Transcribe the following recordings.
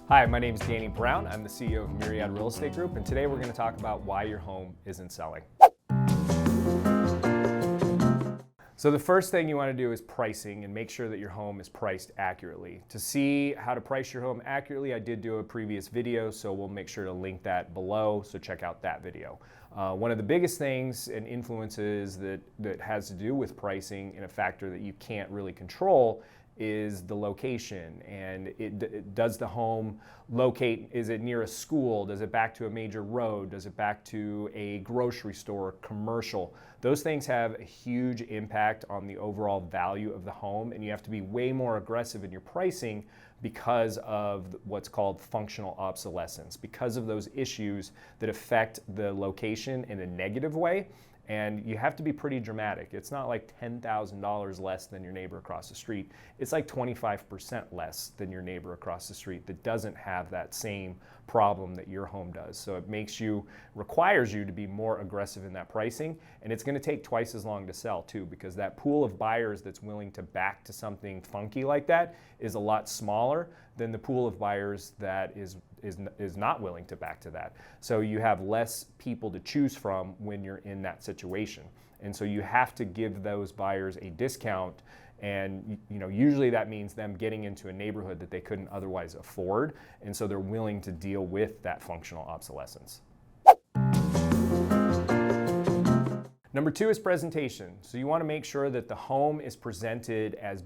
Hi, my name is Danny Brown. I'm the CEO of Myriad Real Estate Group, and today we're going to talk about why your home isn't selling. So the first thing you want to do is pricing and make sure that your home is priced accurately. To see how to price your home accurately, I did do a previous video, so we'll make sure to link that below, so check out that video. One of the biggest things and influences that has to do with pricing, and a factor that you can't really control, is the location. And does the home locate, is it near a school? Does it back to a major road? Does it back to a grocery store, commercial? Those things have a huge impact on the overall value of the home, and you have to be way more aggressive in your pricing because of what's called functional obsolescence, because of those issues that affect the location in a negative way. And you have to be pretty dramatic. It's not like $10,000 less than your neighbor across the street. It's like 25% less than your neighbor across the street that doesn't have that same problem that your home does. So it requires you to be more aggressive in that pricing, and it's gonna take twice as long to sell too, because that pool of buyers that's willing to back to something funky like that is a lot smaller than the pool of buyers that is not willing to back to that. So you have less people to choose from when you're in that situation. And so you have to give those buyers a discount, and usually that means them getting into a neighborhood that they couldn't otherwise afford, and so they're willing to deal with that functional obsolescence. Number two is presentation. So you want to make sure that the home is presented as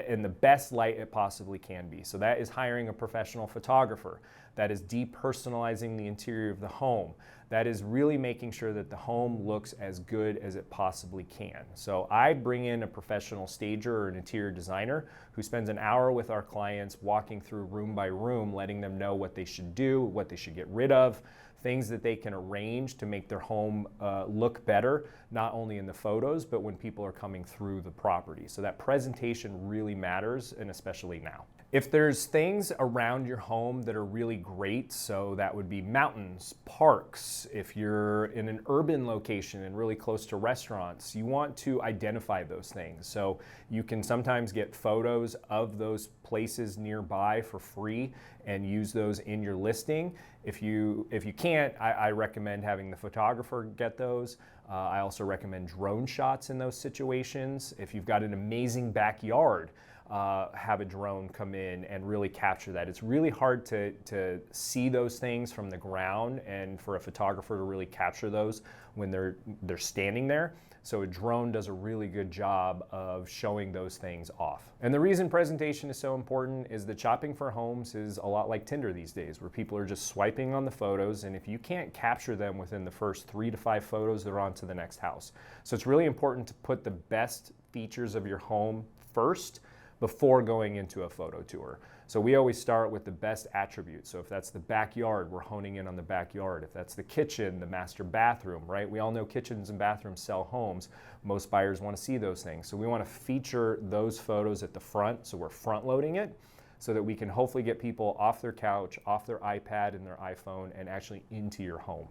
in the best light it possibly can be. So that is hiring a professional photographer. That is depersonalizing the interior of the home. That is really making sure that the home looks as good as it possibly can. So I bring in a professional stager or an interior designer who spends an hour with our clients walking through room by room, letting them know what they should do, what they should get rid of, things that they can arrange to make their home look better, not only in the photos, but when people are coming through the property. So that presentation really matters, and especially now. If there's things around your home that are really great, so that would be mountains, parks, if you're in an urban location and really close to restaurants, you want to identify those things. So you can sometimes get photos of those places nearby for free and use those in your listing. If you can't, I recommend having the photographer get those. I also recommend drone shots in those situations. If you've got an amazing backyard, have a drone come in and really capture that. It's really hard to see those things from the ground, and for a photographer to really capture those when they're standing there. So a drone does a really good job of showing those things off. And the reason presentation is so important is that shopping for homes is a lot like Tinder these days, where people are just swiping on the photos, and if you can't capture them within the first 3 to 5 photos, they're on to the next house. So it's really important to put the best features of your home first before going into a photo tour. So we always start with the best attributes. So if that's the backyard, we're honing in on the backyard. If that's the kitchen, the master bathroom, right? We all know kitchens and bathrooms sell homes. Most buyers want to see those things. So we want to feature those photos at the front, so we're front loading it, so that we can hopefully get people off their couch, off their iPad and their iPhone, and actually into your home.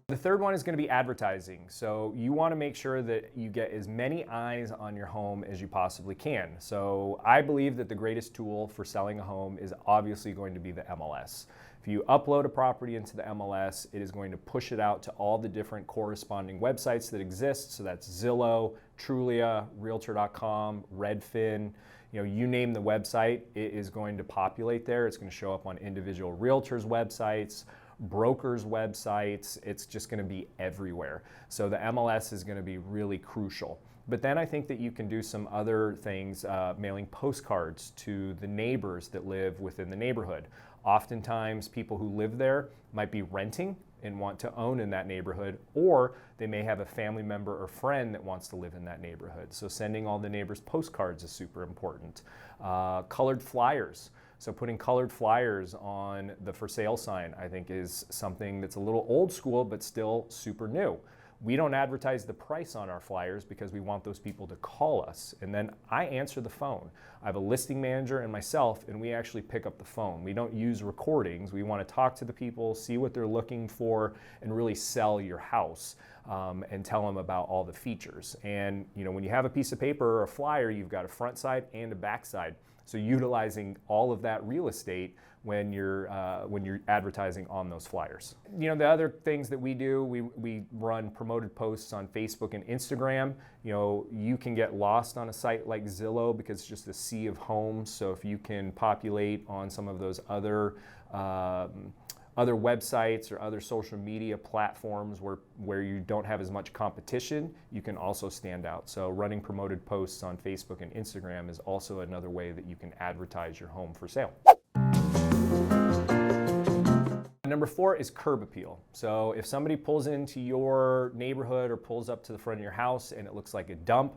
The third one is going to be advertising. So you want to make sure that you get as many eyes on your home as you possibly can. So I believe that the greatest tool for selling a home is obviously going to be the MLS. If you upload a property into the MLS, it is going to push it out to all the different corresponding websites that exist. So that's Zillow, Trulia, Realtor.com, Redfin. You name the website, it is going to populate there. It's going to show up on individual realtors' websites, brokers' websites. It's just going to be everywhere. So the MLS is going to be really crucial. But then I think that you can do some other things, mailing postcards to the neighbors that live within the neighborhood. Oftentimes people who live there might be renting and want to own in that neighborhood, or they may have a family member or friend that wants to live in that neighborhood. So sending all the neighbors postcards is super important. Colored flyers. So putting colored flyers on the for sale sign, I think, is something that's a little old school, but still super new. We don't advertise the price on our flyers because we want those people to call us, and then I answer the phone. I have a listing manager and myself, and we actually pick up the phone. We don't use recordings. We want to talk to the people, see what they're looking for, and really sell your house. And tell them about all the features. And when you have a piece of paper or a flyer, you've got a front side and a back side. So utilizing all of that real estate when you're advertising on those flyers. You know, the other things that we do, we run promoted posts on Facebook and Instagram. You know, you can get lost on a site like Zillow because it's just a sea of homes. So if you can populate on some of those other websites or other social media platforms where you don't have as much competition, you can also stand out. So running promoted posts on Facebook and Instagram is also another way that you can advertise your home for sale. Number 4 is curb appeal. So if somebody pulls into your neighborhood or pulls up to the front of your house and it looks like a dump,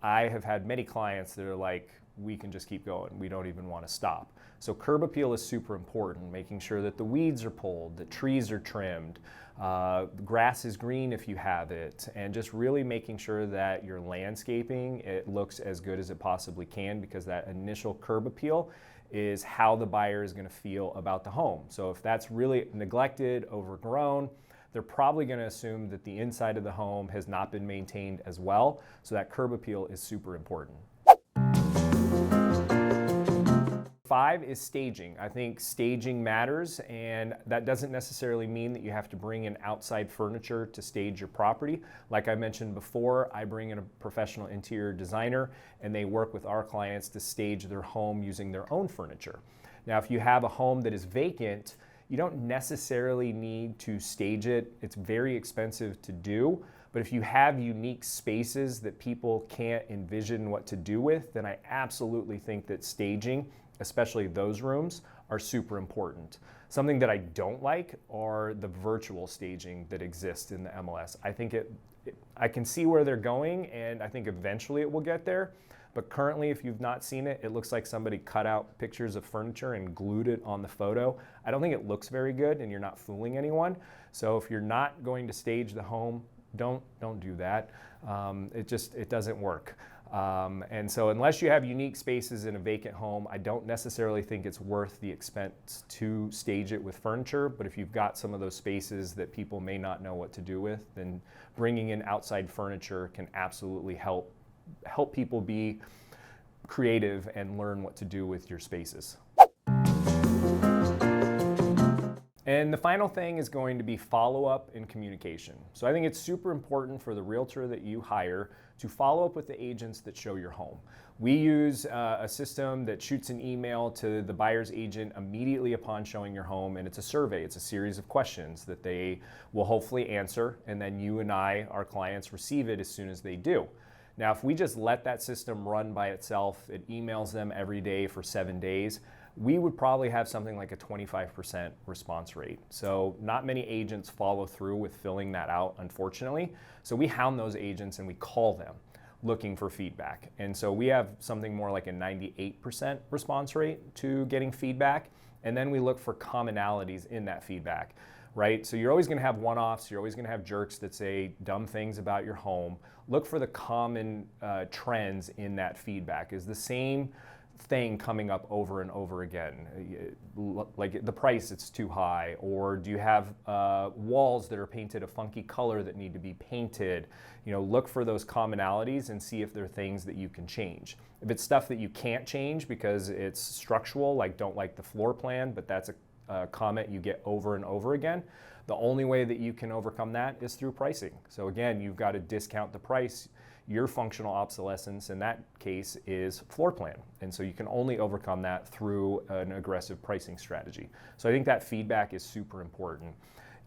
I have had many clients that are like, we can just keep going. We don't even want to stop. So curb appeal is super important, making sure that the weeds are pulled, the trees are trimmed, the grass is green if you have it, and just really making sure that your landscaping, it looks as good as it possibly can, because that initial curb appeal is how the buyer is going to feel about the home. So if that's really neglected, overgrown, they're probably going to assume that the inside of the home has not been maintained as well. So that curb appeal is super important. 5 is staging. I think staging matters, and that doesn't necessarily mean that you have to bring in outside furniture to stage your property. Like I mentioned before, I bring in a professional interior designer, and they work with our clients to stage their home using their own furniture. Now, if you have a home that is vacant, you don't necessarily need to stage it. It's very expensive to do. But if you have unique spaces that people can't envision what to do with, then I absolutely think that staging, especially those rooms, are super important. Something that I don't like are the virtual staging that exists in the MLS. I think I can see where they're going, and I think eventually it will get there. But currently, if you've not seen it, it looks like somebody cut out pictures of furniture and glued it on the photo. I don't think it looks very good, and you're not fooling anyone. So if you're not going to stage the home, don't do that. It doesn't work. And so unless you have unique spaces in a vacant home, I don't necessarily think it's worth the expense to stage it with furniture. But if you've got some of those spaces that people may not know what to do with, then bringing in outside furniture can absolutely help people be creative and learn what to do with your spaces. And the final thing is going to be follow-up and communication. So I think it's super important for the realtor that you hire to follow up with the agents that show your home. We use a system that shoots an email to the buyer's agent immediately upon showing your home, and it's a survey. It's a series of questions that they will hopefully answer, and then you and I, our clients, receive it as soon as they do. Now, if we just let that system run by itself, it emails them every day for 7 days, we would probably have something like a 25% response rate. So not many agents follow through with filling that out, unfortunately. So we hound those agents and we call them looking for feedback. And so we have something more like a 98% response rate to getting feedback. And then we look for commonalities in that feedback, right? So you're always going to have one-offs. You're always going to have jerks that say dumb things about your home. Look for the common trends in that feedback. Is the same thing coming up over and over again? Like the price, it's too high, or do you have walls that are painted a funky color that need to be painted? You know, look for those commonalities and see if there are things that you can change. If it's stuff that you can't change because it's structural, like don't like the floor plan, but that's a comment you get over and over again, the only way that you can overcome that is through pricing. So again, you've got to discount the price. Your functional obsolescence in that case is floor plan. And so you can only overcome that through an aggressive pricing strategy. So I think that feedback is super important.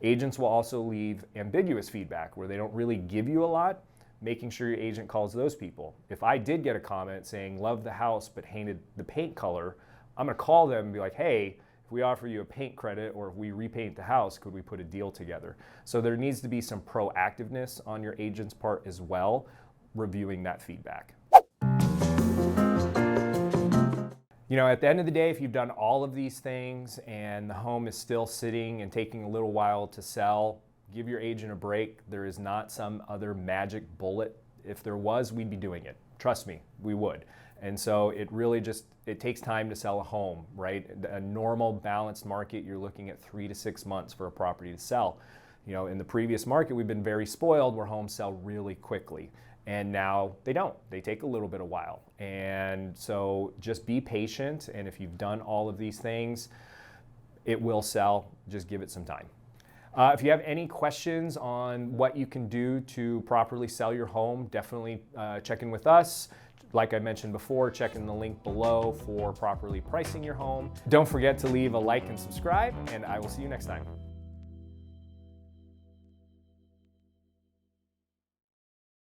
Agents will also leave ambiguous feedback where they don't really give you a lot, making sure your agent calls those people. If I did get a comment saying, love the house, but hated the paint color, I'm gonna call them and be like, hey, if we offer you a paint credit or if we repaint the house, could we put a deal together? So there needs to be some proactiveness on your agent's part as well, reviewing that feedback. You know, at the end of the day, if you've done all of these things and the home is still sitting and taking a little while to sell, give your agent a break. There is not some other magic bullet. If there was, we'd be doing it. Trust me, we would. And so it really just, it takes time to sell a home, right? A normal balanced market, you're looking at 3 to 6 months for a property to sell. You know, in the previous market, we've been very spoiled where homes sell really quickly. and now they don't. They take a little bit of while. And so just be patient, and if you've done all of these things, it will sell. Just give it some time. If you have any questions on what you can do to properly sell your home, definitely check in with us. Like I mentioned before, check in the link below for properly pricing your home. Don't forget to leave a like and subscribe, and I will see you next time.